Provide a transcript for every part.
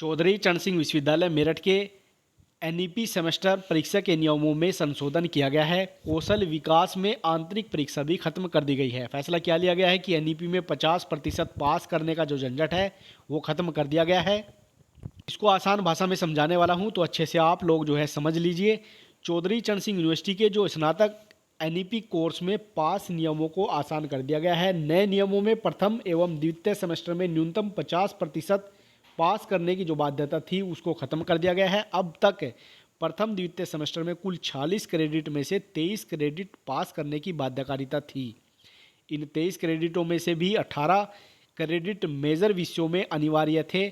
चौधरी चरण सिंह विश्वविद्यालय मेरठ के एनईपी सेमेस्टर परीक्षा के नियमों में संशोधन किया गया है। कौशल विकास में आंतरिक परीक्षा भी खत्म कर दी गई है। फैसला क्या लिया गया है कि एनईपी में 50% पास करने का जो झंझट है वो खत्म कर दिया गया है। इसको आसान भाषा में समझाने वाला हूँ तो अच्छे से आप लोग जो है समझ लीजिए। चौधरी चरण सिंह यूनिवर्सिटी के जो स्नातक एनईपी कोर्स में पास नियमों को आसान कर दिया गया है। नए नियमों में प्रथम एवं द्वितीय सेमेस्टर में न्यूनतम 50% पास करने की जो बाध्यता थी उसको ख़त्म कर दिया गया है। अब तक प्रथम द्वितीय सेमेस्टर में कुल 46 क्रेडिट में से 23 क्रेडिट पास करने की बाध्यकारिता थी। इन 23 क्रेडिटों में से भी 18 क्रेडिट मेजर विषयों में अनिवार्य थे।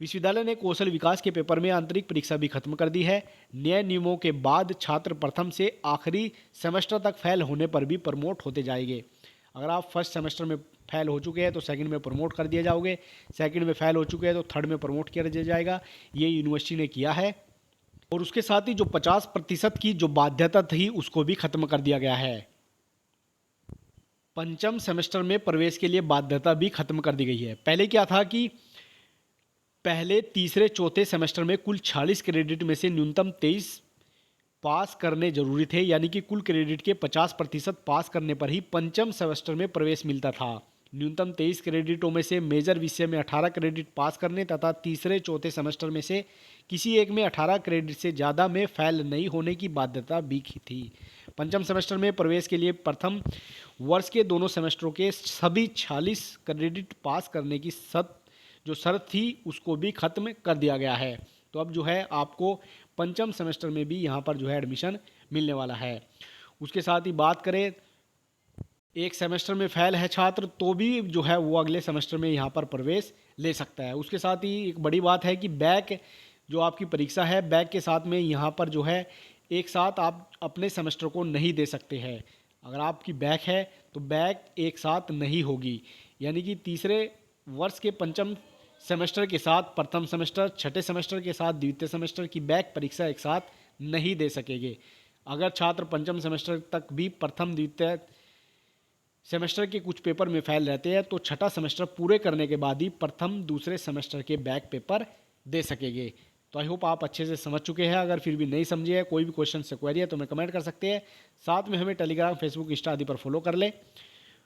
विश्वविद्यालय ने कौशल विकास के पेपर में आंतरिक परीक्षा भी खत्म कर दी है। नए नियमों के बाद छात्र प्रथम से आखिरी सेमेस्टर तक फेल होने पर भी प्रमोट होते जाएंगे। अगर आप फर्स्ट सेमेस्टर में फेल हो चुके हैं तो सेकंड में प्रमोट कर दिए जाओगे, सेकंड में फेल हो चुके हैं तो थर्ड में प्रमोट किया जाएगा। ये यूनिवर्सिटी ने किया है। और उसके साथ ही जो 50% की जो बाध्यता थी उसको भी खत्म कर दिया गया है। पंचम सेमेस्टर में प्रवेश के लिए बाध्यता भी खत्म कर दी गई है। पहले क्या था कि पहले तीसरे चौथे सेमेस्टर में कुल 46 क्रेडिट में से न्यूनतम 23 पास करने जरूरी थे, यानी कि कुल क्रेडिट के 50% पास करने पर ही पंचम सेमेस्टर में प्रवेश मिलता था। न्यूनतम 23 क्रेडिटों में से मेजर विषय में 18 क्रेडिट पास करने तथा तीसरे चौथे सेमेस्टर में से किसी एक में 18 क्रेडिट से ज़्यादा में फेल नहीं होने की बाध्यता भी थी। पंचम सेमेस्टर में प्रवेश के लिए प्रथम वर्ष के दोनों सेमेस्टरों के सभी 46 क्रेडिट पास करने की जो शर्त थी उसको भी ख़त्म कर दिया गया है। तो अब जो है आपको पंचम सेमेस्टर में भी यहाँ पर जो है एडमिशन मिलने वाला है। उसके साथ ही बात करें, एक सेमेस्टर में फेल है छात्र तो भी जो है वो अगले सेमेस्टर में यहाँ पर प्रवेश ले सकता है। उसके साथ ही एक बड़ी बात है कि बैक जो आपकी परीक्षा है, बैक के साथ में यहाँ पर जो है एक साथ आप अपने सेमेस्टर को नहीं दे सकते हैं। अगर आपकी बैक है तो बैक एक साथ नहीं होगी, यानी कि तीसरे वर्ष के पंचम सेमेस्टर के साथ प्रथम सेमेस्टर, छठे सेमेस्टर के साथ द्वितीय सेमेस्टर की बैक परीक्षा एक साथ नहीं दे सकेंगे। अगर छात्र पंचम सेमेस्टर तक भी प्रथम द्वितीय सेमेस्टर के कुछ पेपर में फेल रहते हैं तो छठा सेमेस्टर पूरे करने के बाद ही प्रथम दूसरे सेमेस्टर के बैक पेपर दे सकेंगे। तो आई होप आप अच्छे से समझ चुके हैं। अगर फिर भी नहीं समझे है, कोई भी क्वेश्चन से क्वेरी है तो हमें कमेंट कर सकते हैं। साथ में हमें टेलीग्राम, फेसबुक, इंस्टा आदि पर फॉलो कर ले।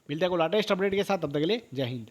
मिलते हैं को लेटेस्ट अपडेट के साथ, तब तक के लिए जय हिंद।